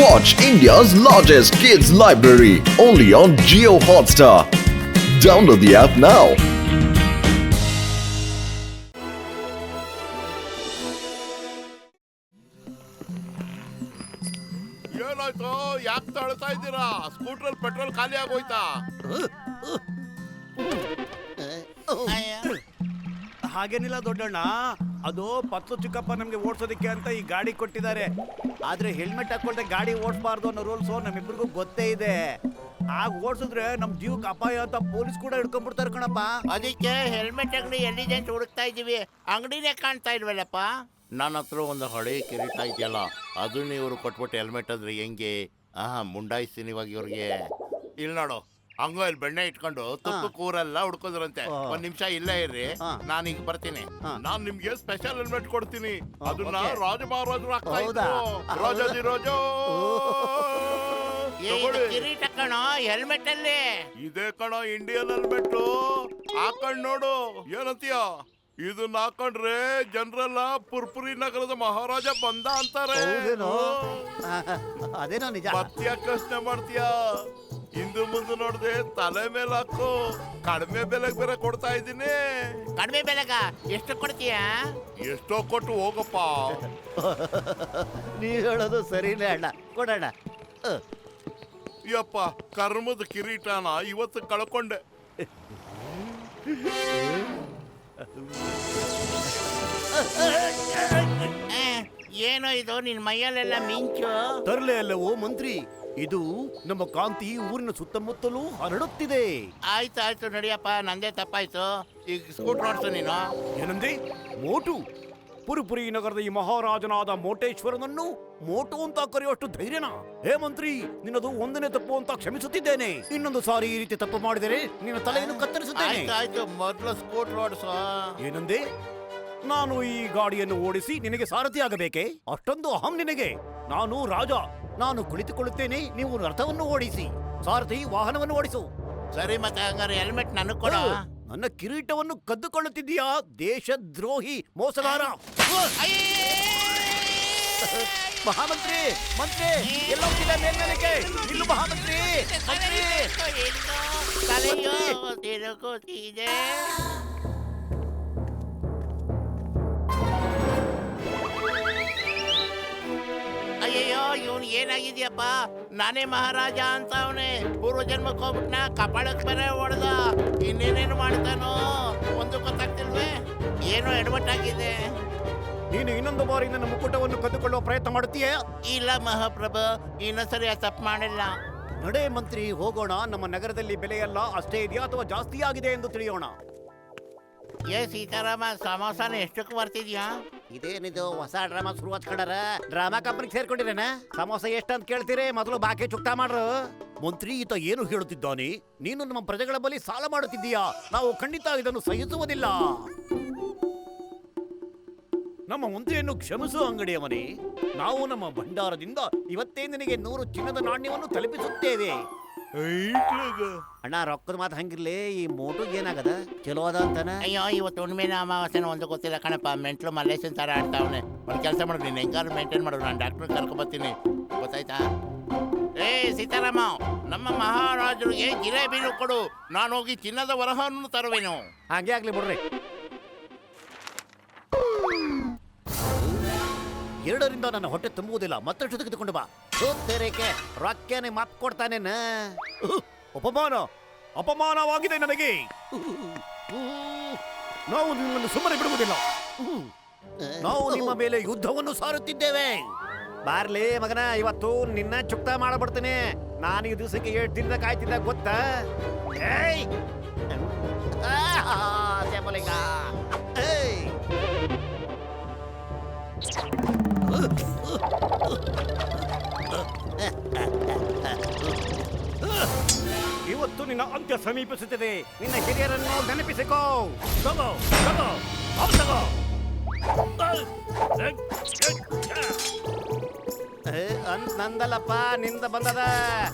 Watch India's largest kids library only on Jio Hotstar. Download the app now. ಏನಾಯ್ತು? ಯಾಕೆ ತಳ್ತಾ ಇದ್ದೀರಾ? ಸ್ಕೂಟ್ರಲ್ಲಿ petrol ಖಾಲಿ ಆಗೋಯ್ತಾ? ಹಾಗೇನಿಲ್ಲ ದೊಡ್ಡಣ್ಣ, ಅದು ಪತ್ಲು ಚಿಕ್ಕಪ್ಪ ನಮ್ಗೆ ಓಡಿಸೋದಕ್ಕೆ ಅಂತ ಈ ಗಾಡಿ ಕೊಟ್ಟಿದ್ದಾರೆ. ಆದ್ರೆ ಹೆಲ್ಮೆಟ್ ಹಾಕೊಳ್ದೆ ಗಾಡಿ ಓಡಿಸಬಾರ್ದು ಅನ್ನೋ ರೂಲ್ಸು ನಮ್ಮಿಬ್ಬರಿಗೂ ಗೊತ್ತೇ ಇದೆ. ಆಗ ಓಡಿಸಿದ್ರೆ ನಮ್ ಜೀವಕ್ಕೆ ಅಪಾಯ ಅಂತ ಪೊಲೀಸ್ ಕೂಡ ಹಿಡ್ಕೊಂಡ್ಬಿಡ್ತಾರೆ ಕಣಪ್ಪ. ಅದಕ್ಕೆ ಹೆಲ್ಮೆಟ್ ಅಂಗಡಿ ಎಲ್ಲಿದೆ ಅಂತ ಹುಡುಕ್ತಾ ಇದೀವಿ. ಅಂಗಡಿನೇ ಕಾಣ್ತಾ ಇಲ್ವಲ್ಲಪ್ಪ. ನನ್ನ ಹತ್ರ ಒಂದು ಹಳೆ ಕಿರೀಟ ಇದೆಯಲ್ಲ, ಅದನ್ನ ಇವರು ಕೊಟ್ಬಿಟ್ಟು ಹೆಲ್ಮೆಟ್ ಅಂದ್ರೆ ಹೆಂಗೆ? ಮುಂಡಾಯಿಸ್ತೀನಿ ಇವಾಗ ಇವ್ರಿಗೆ. ಇಲ್ಲಿ ನೋಡು, ಅಂಗೈಲಿ ಬೆಣ್ಣೆ ಇಟ್ಕೊಂಡು ತುಪ್ಪ ಕೂರೆಲ್ಲ ಹುಡ್ಕೋದ್ರಂತೆ. ಒಂದ್ ನಿಮಿಷ ಇಲ್ಲೇ ಇರ್ರಿ, ನಾನೀಗ ಬರ್ತೀನಿ. ನಾನ್ ನಿಮ್ಗೆ ಸ್ಪೆಷಲ್ ಹೆಲ್ಮೆಟ್ ಕೊಡ್ತೀನಿ. ಅದನ್ನ ರಾಜ ಮಹಾರಾಜರು ಹಾಕ್ತಾ ಇದ್ರು. ರಾಜಾಜಿ ರಾಜೋ ಕಿರೀಟ ಕಣೋ, ಹೆಲ್ಮೆಟ್ ಅಲ್ಲಿ ಇದೇ ಕಣ ಇಂಡಿಯನ್ ಹೆಲ್ಮೆಟ್. ಹಾಕೊಂಡ್ ನೋಡು, ಏನಂತೀಯ? ಇದನ್ನ ಹಾಕೊಂಡ್ರೆ ಜನರೆಲ್ಲ ಪುರ್ಪುರಿ ನಗರದ ಮಹಾರಾಜ ಬಂದ ಅಂತಾರೆ. ಅದೇನೋ ನಿಜ. ಮತ್ತ್ಯಾಕೆ ಪ್ರಶ್ನೆ ಮಾಡ್ತೀಯ? ಇಂದು ಮುಂದೆ ನೋಡ್ದೆ ತಲೆ ಮೇಲೆ ಹಾಕು. ಕಡಿಮೆ ಬೆಲೆಗೆ ಬೇರೆ ಕೊಡ್ತಾ ಇದ್ದೀನಿ. ಕಡಿಮೆ ಬೆಲೆಗ ಎಷ್ಟು ಕೊಡ್ತೀಯ? ಎಷ್ಟೋ ಕೊಟ್ಟು ಹೋಗಪ್ಪ. ನೀವ್ ಹೇಳೋದು ಸರಿನೇ ಅಣ್ಣ, ಕೊಡೋಣ. ಯಪ್ಪ, ಕರ್ಮದ ಕಿರೀಟನ ಇವತ್ತು ಕಳ್ಕೊಂಡೆ. ಏನೋ ಇದು ನಿನ್ ಮೈಯಲ್ಲೆಲ್ಲ ಮಿಂಚು. ತರ್ಲೆ ಅಲ್ಲವೋ ಮಂತ್ರಿ, ಇದು ನಮ್ಮ ಕಾಂತಿ ಊರಿನ ಸುತ್ತಮುತ್ತಲೂ ಹರಡುತ್ತಿದೆ. ಆಯ್ತು ನಡಿಯಪ್ಪ, ನಂದೇ ತಪ್ಪಾಯ್ತು. ಈಗ ಸ್ಕೂಟರ್ ಓಡಿಸು ನೀನು. ಏನಂದೆ? ಮೋಟು? ಪುರಪುರಿ ನಗರದ ಈ ಮಹಾರಾಜನಾದ ಮೋಟೇಶ್ವರನನ್ನು ಮೋಟು ಅಂತ ಕರೆಯುವಷ್ಟು ಧೈರ್ಯನಾ? ಹೇ ಮಂತ್ರಿ, ನಿನ್ನದು ಒಂದನೇ ತಪ್ಪು ಅಂತ ಕ್ಷಮಿಸುತ್ತಿದ್ದೇನೆ. ಇನ್ನೊಂದು ಸಾರಿ ಈ ರೀತಿ ತಪ್ಪು ಮಾಡಿದರೆ ನಿನ್ನ ತಲೆಯನ್ನು ಕತ್ತರಿಸುತ್ತೇನೆ. ಆಯ್ತು, ಮೊದಲು ಸ್ಕೂಟರ್ ಓಡಿಸು. ಏನಂದೆ? ನಾನು ಈ ಗಾಡಿಯನ್ನು ಓಡಿಸಿ ನಿನಗೆ ಸಾರಥಿ ಆಗಬೇಕೆ? ಅಷ್ಟೊಂದು ಅಹಂ ನಿನಗೆ? ನಾನು ರಾಜ, ನಾನು ಕುಳಿತುಕೊಳ್ಳುತ್ತೇನೆ, ನೀವು ರಥವನ್ನು ಓಡಿಸಿ. ಸಾರಥಿ ವಾಹನವನ್ನು ಓಡಿಸು. ಸರಿ, ಮತ್ತೆ ಹಂಗಾರೆ ಹೆಲ್ಮೆಟ್ ನನಗೆ ಕೊಡ. ನನ್ನ ಕಿರೀಟವನ್ನು ಕದ್ದುಕೊಳ್ಳುತ್ತಿದ್ದೀಯಾ ದೇಶದ್ರೋಹಿ ಮೋಸಗಾರ! ಮಹಾಮಂತ್ರಿ, ಮಂತ್ರಿ ಎಲ್ಲ ಹೋಗ್ತಿದೆ ಮೇಲ್ಮೇಲಕ್ಕೆ. ನಿಲ್ಲು ಮಹಾಮಂತ್ರಿ, ಮಂತ್ರಿ. ತಲೆಯೋ ತಿರುಗುತ್ತಿದೆ. ಅಯ್ಯಯ್ಯೋ, ಇವನು ಏನಾಗಿದ್ಯಪ್ಪ? ನಾನೇ ಮಹಾರಾಜ ಅಂತ ಅವನೇ ಪೂರ್ವ ಜನ್ಮಕ್ಕೆ ಹೋಗ್ಬಿಟ್ನ. ಕಪಾಳಕ್ಕೆ ಬೇರೆ ಹೊಡೆದ. ಇನ್ನೇನೇನು ಮಾಡ್ತಾನೋ ಒಂದು ಗೊತ್ತಾಗ್ತಿಲ್ವೇ? ಏನೋ ಎಡವಟ್ಟಾಗಿದೆ. ನೀನು ಇನ್ನೊಂದು ಬಾರಿ ನನ್ನ ಮುಕ್ಕುಟವನ್ನು ಕದ್ದುಕೊಳ್ಳುವ ಪ್ರಯತ್ನ ಮಾಡುತ್ತೀಯ? ಇಲ್ಲ ಮಹಾಪ್ರಭು, ಇನ್ನೊಂದ್ಸರಿ ಆ ತಪ್ಪು ಮಾಡಿಲ್ಲ. ನಡೆ ಮಂತ್ರಿ, ಹೋಗೋಣ. ನಮ್ಮ ನಗರದಲ್ಲಿ ಬೆಲೆಯೆಲ್ಲ ಅಷ್ಟೇ ಇದೆಯಾ ಅಥವಾ ಜಾಸ್ತಿ ಆಗಿದೆ ಎಂದು ತಿಳಿಯೋಣ. ಸೀತಾರಾಮ, ಸಮೋಸಾನ ಎಷ್ಟಕ್ಕೆ ಬರ್ತಿದ್ಯಾ? ಇದೇನಿದು ಹೊಸ ಡ್ರಾಮಾ ಶುರು ಹಚ್ಕೊಂಡಾರ? ಡ್ರಾಮಾ ಕಂಪನಿಗೆ ಸೇರ್ಕೊಂಡಿರೇನ? ಸಮೋಸ ಎಷ್ಟಂತ ಕೇಳ್ತೀರಿ? ಮೊದಲು ಬಾಕಿ ಚುಕ್ತಾ ಮಾಡ್ರು. ಮಂತ್ರಿ, ಈತ ಏನು ಹೇಳುತ್ತಿದ್ದಾನೆ? ನೀನು ನಮ್ಮ ಪ್ರಜೆಗಳ ಬಳಿ ಸಾಲ ಮಾಡುತ್ತಿದ್ದೀಯಾ? ನಾವು ಖಂಡಿತ ಇದನ್ನು ಸಹಿಸುವುದಿಲ್ಲ. ನಮ್ಮ ಮಂತ್ರಿಯನ್ನು ಕ್ಷಮಿಸು ಅಂಗಡಿಯವನೇ. ನಾವು ನಮ್ಮ ಭಂಡಾರದಿಂದ ಇವತ್ತೇ ನಿನಗೆ 100 ಚಿನ್ನದ ನಾಣ್ಯವನ್ನು ತಲುಪಿಸುತ್ತೇವೆ. ಅಣ್ಣ, ರೊಕ್ಕದ ಮಾತು ಹಂಗಿರ್ಲಿ. ಈ ಮೋಟು ಏನಾಗದ? ಚಲೋ ಅದ ಅಂತಾನ? ಅಯ್ಯೋ, ಇವತ್ತು ಹುಣ್ಣಿಮೆನ ಅಮಾವಾಸ್ಯನ ಒಂದು ಗೊತ್ತಿಲ್ಲ ಕಣಪ್ಪ. ಮೆಂಟ್ಲು ಮಲ್ಲೇಶನ್ ತರ ಆಡ್ತಾವನೆ. ಒಂದು ಕೆಲಸ ಮಾಡು, ನೀನು ಹೆಂಗಾರು ಮೇಂಟೈನ್ ಮಾಡು. ನಾನು ಡಾಕ್ಟರ್ ಕರ್ಕೊಬರ್ತೀನಿ, ಗೊತ್ತಾಯ್ತಾ? ಸೀತಾರಾಮ, ನಮ್ಮ ಮಹಾರಾಜರಿಗೆ ಜಿಲೇಬಿನು ಕೊಡು. ನಾನು ಹೋಗಿ ಚಿನ್ನದ ವರಹವನ್ನು ತರುವೆನು. ಹಾಗೆ ಆಗ್ಲಿ ಬಿಡ್ರಿ. 2ರಿಂದ ನನ್ನ ಹೊಟ್ಟೆ ತುಂಬುವುದಿಲ್ಲ. ಮತ್ತಷ್ಟು ತೆಗೆದುಕೊಂಡು ಬಾ. ಸೋತ್ತೇರೇಕೆ ರೊಕ್ಕನೆ ಮಾಪ್ ಕೊಡ್ತಾನೇನ? ಅಪಮಾನವಾಗಿದೆ ನನಗೆ. ನಾವು ನಿಮ್ಮನ್ನು ಸುಮ್ಮನೆ ಬಿಡುವುದಿಲ್ಲ. ನಾವು ನಿಮ್ಮ ಮೇಲೆ ಯುದ್ಧವನ್ನು ಸಾರುತ್ತಿದ್ದೇವೆ. ಬಾರ್ಲಿ ಮಗನ, ಇವತ್ತು ನಿನ್ನ ಚುಕ್ತಾ ಮಾಡಬಿಡ್ತೇನೆ. ನಾನು ಈ ದಿವಸಕ್ಕೆ 7 ದಿನದ ಕಾಯ್ತಿದ್ದ ಗೊತ್ತಾ? ಇವತ್ತು ನಿನ್ನ ಅಂತ್ಯ ಸಮೀಪಿಸುತ್ತದೆ. ನಿನ್ನ ಹಿರಿಯರನ್ನು ನೆನಪಿಸಿಕೋ. ತಗೋ ತಗೋ ತಗೋ. ನಂದಲ್ಲಪ್ಪ, ನಿಂದ ಬಂದದ.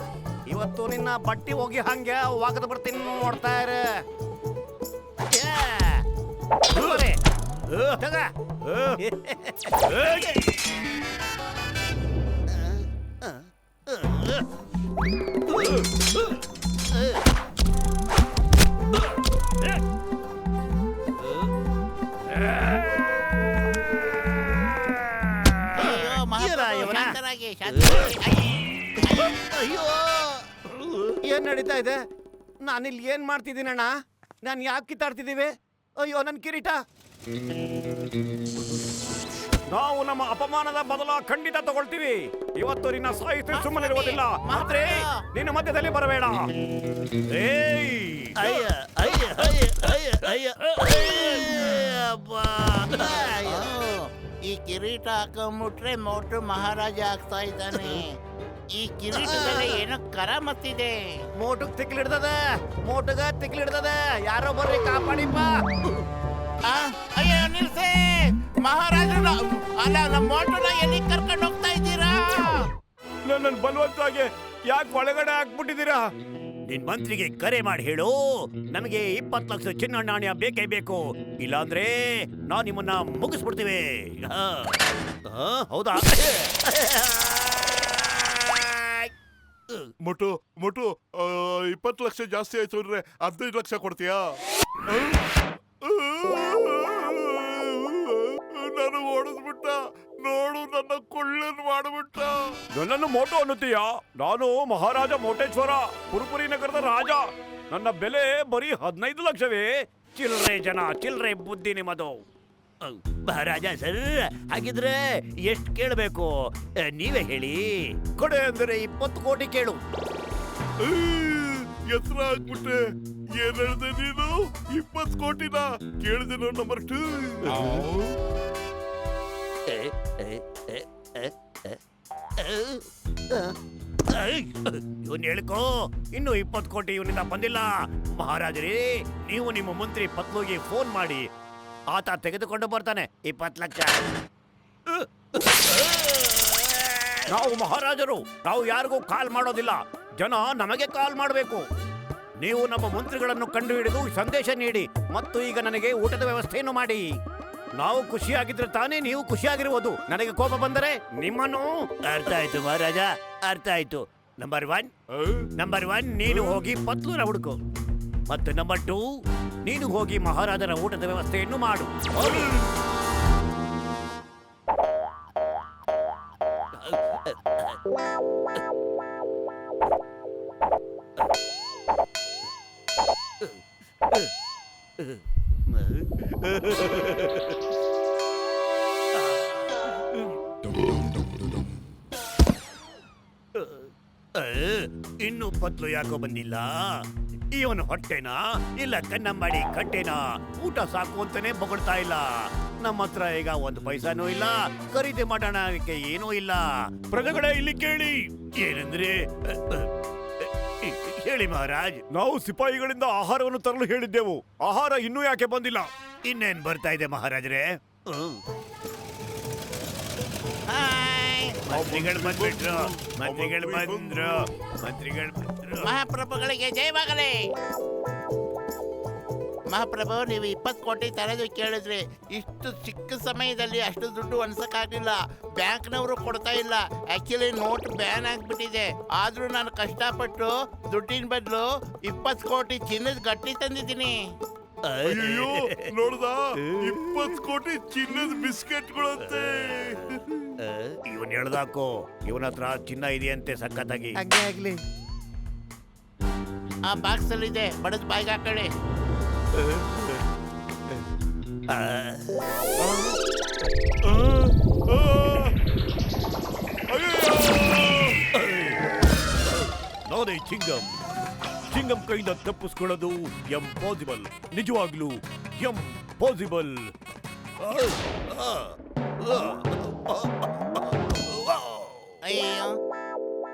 ಇವತ್ತು ನಿನ್ನ ಬಟ್ಟಿ ಹೋಗಿ ಹಂಗೆ ವಾಗದ ಬರ್ತೀನಿ, ನೋಡ್ತಾ ಇರ. ತಗ ಅಯ್ಯೋ ಮಹಾಪ್ರಭು, ಇವನ? ಶಾಂತರಾಗಿ, ಶಾಂತರಾಗಿ. ಅಯ್ಯೋ ಏನ್ ನಡೀತಾ ಇದೆ? ನಾನಿಲ್ಲಿ ಏನ್ ಮಾಡ್ತಿದ್ದೀನಣ್ಣ? ನಾನು ಯಾಕೆ ಕಿತ್ತಾಡ್ತಿದ್ದೀವಿ? ಅಯ್ಯೋ ನನ್ನ ಕಿರೀಟ. ನಾವು ನಮ್ಮ ಅಪಮಾನದ ಬದಲ ಖಂಡಿತ ತಗೊಳ್ತೀವಿ. ಇವತ್ತು ನಿನ್ನ ಸಾಹಿತ್ಯ ಸುಮ್ಮನಿರುವುದಿಲ್ಲ. ಮಾತ್ರೆ ನಿನ್ನ ಮಧ್ಯದಲ್ಲಿ ಬರಬೇಡ. ಏಯ್ ಅಯ್ಯ ಅಯ್ಯ ಅಯ್ಯ ಅಯ್ಯ ಅಯ್ಯ ಅಬ್ಬಾ. ಅಯ್ಯೋ, ಈ ಕಿರೀಟ ಹಾಕೊಂಡ್ಬಿಟ್ರೆ ಮೋಟು ಮಹಾರಾಜ ಆಗ್ತಾ ಇದ್ದಾನೆ. ಈ ಕಿರೀಟದಲ್ಲಿ ಏನೋ ಕರಾಮತ್ತಿದೆ. ಮೋಟುಗ್ ತಿಕ್ಲಿಡ್ತದೆ, ಮೋಟುಗ ತಿಕ್ಲಿಡ್ತದೆ. ಯಾರೋ ಬರ್ರಿ ಕಾಪಾಡಿಪ್ಪ. ಆ, ಅಯ್ಯೋ ನಿಲ್ಸೆ ಮಹಾರಾಜನ. ಅಲ್ಲ, ನಮ್ಮ ಮೋಟುನ ಎಲ್ಲಿ ಕರ್ಕೊಂಡು ಹೋಗ್ತಾ ಇದ್ದೀರಾ? ನನ್ನ ಬಲವಂತವಾಗಿ ಯಾಕೆ ಒಳಗಡೆ ಹಾಕ್ಬಿಟ್ಟಿದ್ದೀರಾ? ನಿನ್ ಮಂತ್ರಿಗೆ ಕರೆ ಮಾಡಿ ಹೇಳು, ನಮಗೆ 20 ಲಕ್ಷ ಚಿನ್ನ ನಾಣ್ಯ ಬೇಕೇ ಬೇಕು. ಇಲ್ಲಾಂದ್ರೆ ನಾವು ನಿಮ್ಮನ್ನ ಮುಗಿಸ್ಬಿಡ್ತೀವಿ. ಹೌದಾ? ಮುಟು ಮುಟು 20 ಲಕ್ಷ ಜಾಸ್ತಿ ಆಯ್ತು ಅಂದ್ರೆ 15 ಲಕ್ಷ ಕೊಡ್ತೀಯಾ? ನಾನು ಓಡಿಸ್ಬಿಟ್ಟ ನೋಡು, ನನ್ನ ಕೊಳ್ಳನ್ನು ಮಾಡ್ಬಿಟ್ಟ. ನನ್ನನ್ನು ಮೋಟು ಅನ್ನುತ್ತೀಯಾ? ನಾನು ಮಹಾರಾಜ ಮೋಟೇಶ್ವರ, ಪುರುಪುರಿ ನಗರದ ರಾಜ. ನನ್ನ ಬೆಲೆ ಬರೀ 15 ಲಕ್ಷವೇ. ಚಿಲ್ರೆ ಜನ, ಚಿಲ್ರೆ ಬುದ್ಧಿ ನಿಮ್ಮದು. ಮಹಾರಾಜ ಸರ್, ಹಾಗಿದ್ರೆ ಎಷ್ಟು ಕೇಳಬೇಕು ನೀವೇ ಹೇಳಿ. ಕೊಡೆ ಅಂದರೆ 20 ಕೋಟಿ ಕೇಳು. ಎತ್ತರ ಆಗ್ಬಿಟ್ಟೆ. ಏನ್ ಹೇಳ್ದೆ ನೀನು? 20 ಕೋಟಿನ ಕೇಳಿದೆ ನಂಬರ್ 2. ಇವನ್ ಹೇಳ್ಕೋ, ಇನ್ನು 20 ಕೋಟಿ ಇವನಿಂದ ಬಂದಿಲ್ಲ. ಮಹಾರಾಜರೇ, ನೀವು ನಿಮ್ಮ ಮಂತ್ರಿ ಪತ್ನಿಗೆ ಫೋನ್ ಮಾಡಿ, ಆತ ತೆಗೆದುಕೊಂಡು ಬರ್ತಾನೆ 20 ಲಕ್ಷ. ನಾವು ಮಹಾರಾಜರು, ನಾವು ಯಾರಿಗೂ ಕಾಲ್ ಮಾಡೋದಿಲ್ಲ. ಜನ ನಮಗೆ ಕಾಲ್ ಮಾಡಬೇಕು. ನೀವು ನಮ್ಮ ಮಂತ್ರಿಗಳನ್ನು ಕಂಡುಹಿಡಿದು ಸಂದೇಶ ನೀಡಿ, ಮತ್ತು ಈಗ ನನಗೆ ಊಟದ ವ್ಯವಸ್ಥೆಯನ್ನು ಮಾಡಿ. ನಾವು ಖುಷಿಯಾಗಿದ್ರೆ ತಾನೇ ನೀವು ಖುಷಿಯಾಗಿರುವುದು. ನನಗೆ ಕೋಪ ಬಂದರೆ ನಿಮ್ಮನ್ನು. ಅರ್ಥ ಆಯ್ತು ಮಹಾರಾಜ, ಅರ್ಥ ಆಯ್ತು. ನಂಬರ್ 1 ನೀನು ಹೋಗಿ ಪತ್ಲೂರ ಹುಡುಕು, ಮತ್ತು ನಂಬರ್ 2 ನೀನು ಹೋಗಿ ಮಹಾರಾಜರ ಊಟದ ವ್ಯವಸ್ಥೆಯನ್ನು ಮಾಡು. ಇನ್ನು ಪತ್ಲು ಯಾಕೋ ಬಂದಿಲ್ಲ? ಇವನು ಹೊಟ್ಟೆನಾ ಇಲ್ಲ ಕನ್ನಂಬಾಡಿ ಕಟ್ಟೆನಾ? ಊಟ ಸಾಕು ಅಂತಾನೆ ಬೊಗಳ್ತಾ ಇಲ್ಲ. ನಮ್ಮ ಹತ್ರ ಈಗ 1 ಪೈಸಾನೂ ಇಲ್ಲ, ಖರೀದಿ ಮಾಡೋಣ ಅದಕ್ಕೆ ಏನೂ ಇಲ್ಲ. ಪ್ರಜೆಗಳೇ ಇಲ್ಲಿ ಕೇಳಿ. ಏನಂದ್ರೆ ಹೇಳಿ ಮಹಾರಾಜ್. ನಾವು ಸಿಪಾಯಿಗಳಿಂದ ಆಹಾರವನ್ನು ತರಲು ಹೇಳಿದ್ದೆವು. ಆಹಾರ ಇನ್ನೂ ಯಾಕೆ ಬಂದಿಲ್ಲ? ಇನ್ನೇನ್ ಬರ್ತಾ ಇದೆ ಮಹಾರಾಜರೇ. ಮಂತ್ರಿಗಳು ಬಂದ್ಬಿಟ್ರು, ಮಂತ್ರಿಗಳು ಬಂದ್ರು. ಮಹಾಪ್ರಭುಗಳಿಗೆ ಜಯವಾಗಲಿ. ಮಹಾಪ್ರಭು, ನೀವು 20 ಕೋಟಿ ತರದು ಕೇಳಿದ್ರಿ. ಇಷ್ಟು ಚಿಕ್ಕ ಸಮಯದಲ್ಲಿ ಅಷ್ಟು ದುಡ್ಡು ಅನ್ಸಕ್ಕಾಗಲಿಲ್ಲ. ಬ್ಯಾಂಕ್ನವರು ಕೊಡ್ತಾ ಇಲ್ಲ. ಆಕ್ಚುಲಿ ನೋಟ್ ಬ್ಯಾನ್ ಆಗ್ಬಿಟ್ಟಿದೆ. ಆದ್ರೂ ನಾನು ಕಷ್ಟಪಟ್ಟು ದುಡ್ಡಿನ ಬದಲು 20 ಕೋಟಿ ಚಿನ್ನದ ಗಟ್ಟಿ ತಂದಿದ್ದೀನಿ. ಅಯ್ಯೋ ನೋಡ್ದ, 20 ಕೋಟಿ ಚಿನ್ನದ ಬಿಸ್ಕೆಟ್ಗಳಂತೆ. ಇವನ್ ಹೇಳ್ದಾಕೋ, ಇವನ ಹತ್ರ ಚಿನ್ನ ಇದೆಯಂತೆ ಸಖತ್ತಾಗಿ. ಹಾಗೆ ಆಗ್ಲಿ. ಆ ಬಾಕ್ಸ್ ಅಲ್ಲಿ ಇದೆ, ಬಡದ್ ಬಾಯಿಗೆ ಹಾಕೊಳ್ಳಿ. ನಾನೇ ಚಿಂಗಂ ಕೈಯಿಂದ ತಪ್ಪಿಸ್ಕೊಳ್ಳೋದು ಎಂಪಾಸಿಬಲ್. ನಿಜವಾಗ್ಲೂ ಎಂಪಾಸಿಬಲ್. ಅಯ್ಯೋ,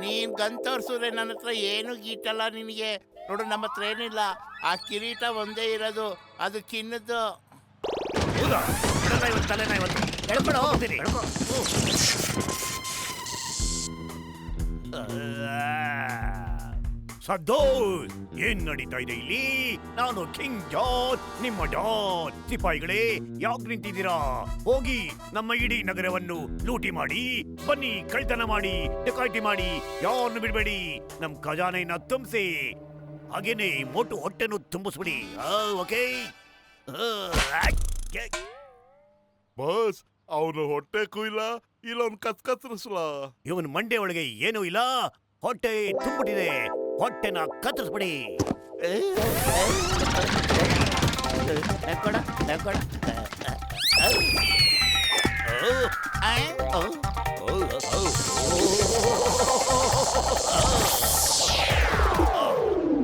ನೀನ್ ಗನ್ ತೋರ್ಸಿದ್ರೆ ನನ್ನ ಹತ್ರ ಏನು ಗೀಟಲ್ಲ ನಿನಗೆ. ನೋಡು, ನಮ್ಮ ಹತ್ರ ಏನಿಲ್ಲ. ಆ ಕಿರೀಟ ಒಂದೇ ಇರೋದು, ಅದು ಚಿನ್ನದ್ದು. ಸದ್ದೋಸ್ ಏನ್ ನಡೀತಾ ಇದೆ ಇಲ್ಲಿ? ನಾನು ಕಿಂಗ್ ಜಾನ್, ನಿಮ್ಮ ಡಾನ್. ಸಿಪಾಯಿಗಳೇ, ಯಾಕೆ ನಿಂತಿದ್ದೀರಾ? ಹೋಗಿ ನಮ್ಮ ಇಡೀ ನಗರವನ್ನು ಲೂಟಿ ಮಾಡಿ, ಬನ್ನಿ ಕಳ್ತನ ಮಾಡಿ, ಡಕಾಯಿತಿ ಮಾಡಿ, ಯಾರನ್ನು ಬಿಡಬೇಡಿ. ನಮ್ ಖಜಾನೆಯನ್ನ ತುಂಬಿಸಿ, ಹಾಗೇನೆ ಮೋಟು ಹೊಟ್ಟೆನು ತುಂಬಿಸ್ಬಿಡಿ. ಓಕೆ? ಬಾಸ್ ಅವನು ಹೊಟ್ಟೆ ಕುಯ್ಲ ಇಲ್ಲೊಂದು ಕತ್ಕತ್ರಿಸ್ಲ. ಇವನ್ ಮಂಡೆ ಒಳಗೆ ಏನೂ ಇಲ್ಲ, ಹೊಟ್ಟೆ ತುಂಬಿಟ್ಟಿದೆ. ಹೊಟ್ಟೆನ ಕತ್ತರಿಸ್ಬಿಡಿ. ಕೊಡ ಕೊಡ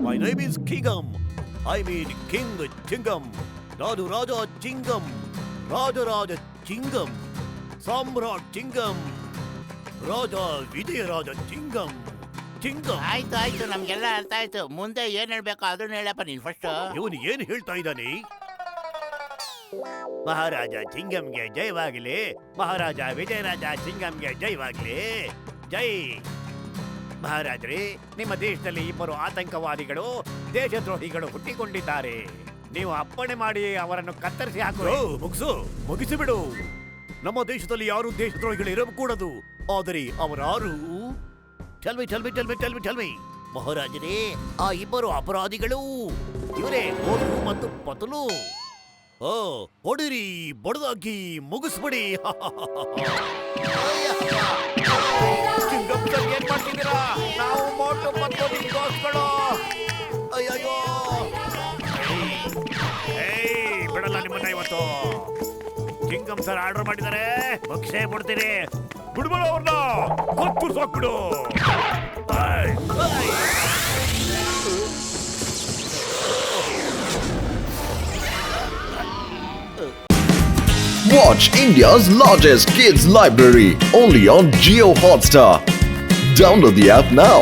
My name is Kingam. I mean King Chingam. ನಾನು ರಾಜ ಚಿಂಗಂ, ರಾಜ ಚಿಂಗಂ, ಸಾಮ್ರಾಟ್ ಚಿಂಗಂ, ರಾಜ ವಿಜಯರಾಜ ಚಿಂಗಂ. ಚಿಂಗಂ. ಆಯ್ತು ನಮ್ಗೆಲ್ಲ ಅರ್ಥ ಆಯ್ತು. ಮುಂದೆ ಏನ್ ಹೇಳ್ಬೇಕು ಅದನ್ನ ಹೇಳಪ್ಪ ನೀನ್ ಫಸ್ಟ್. ಇವನು ಏನ್ ಹೇಳ್ತಾ ಇದ್ದಾನೆ? ಮಹಾರಾಜ ಚಿಂಗಂಗೆ ಜಯವಾಗಲಿ, ಮಹಾರಾಜ ವಿಜಯರಾಜ ಚಿಂಗಂಗೆ ಜಯವಾಗಲಿ. ಜೈ. ಮಹಾರಾಜರೇ, ನಿಮ್ಮ ದೇಶದಲ್ಲಿ ಇಬ್ಬರು ಆತಂಕವಾದಿಗಳು, ದೇಶದ್ರೋಹಿಗಳು ಹುಟ್ಟಿಕೊಂಡಿದ್ದಾರೆ. ನೀವು ಅಪ್ಪಣೆ ಮಾಡಿ ಅವರನ್ನು ಕತ್ತರಿಸಿ ಹಾಕೋ. ಮುಗಿಸಿಬಿಡು. ನಮ್ಮ ದೇಶದಲ್ಲಿ ಯಾರು ದೇಶದ್ರೋಹಿಗಳು ಇರಕೂಡದು. ಆದರೆ ಅವರಾರು? ಚಲ್ವಿ. ಮಹಾರಾಜರೇ, ಆ ಇಬ್ಬರು ಅಪರಾಧಿಗಳು ಇವರೇ, ಮೋಟು ಮತ್ತು ಪತಲು. ಹೊಡಿರಿ, ಬಡದಾಕಿ ಮುಗಿಸ್ಬಿಡಿ. ಏನ್ ಮಾಡ್ತಿದ್ದೀರಾ? ನಾವು ಮೋಟು ಮತ್ತು ನಿಮ್ಗೋಸ್ಕರ. ಅಯ್ಯಯ್ಯೋ, ಬಿಡಲ್ಲ ನಿಮ್ಮನ್ನ ಇವತ್ತು. ಚಿಂಗಂ ಸರ್ ಆರ್ಡರ್ ಮಾಡಿದ್ದಾರೆ, ಮುಗಿಸೇ ಬಿಡ್ತೀನಿ. ಬಿಡ್ಬೇಡ ಅವ್ರನ್ನ, ಕೊರ್ಸಾಕ್ಬಿಡು. Watch India's largest kids library only on Geo Hotstar. Download the app now.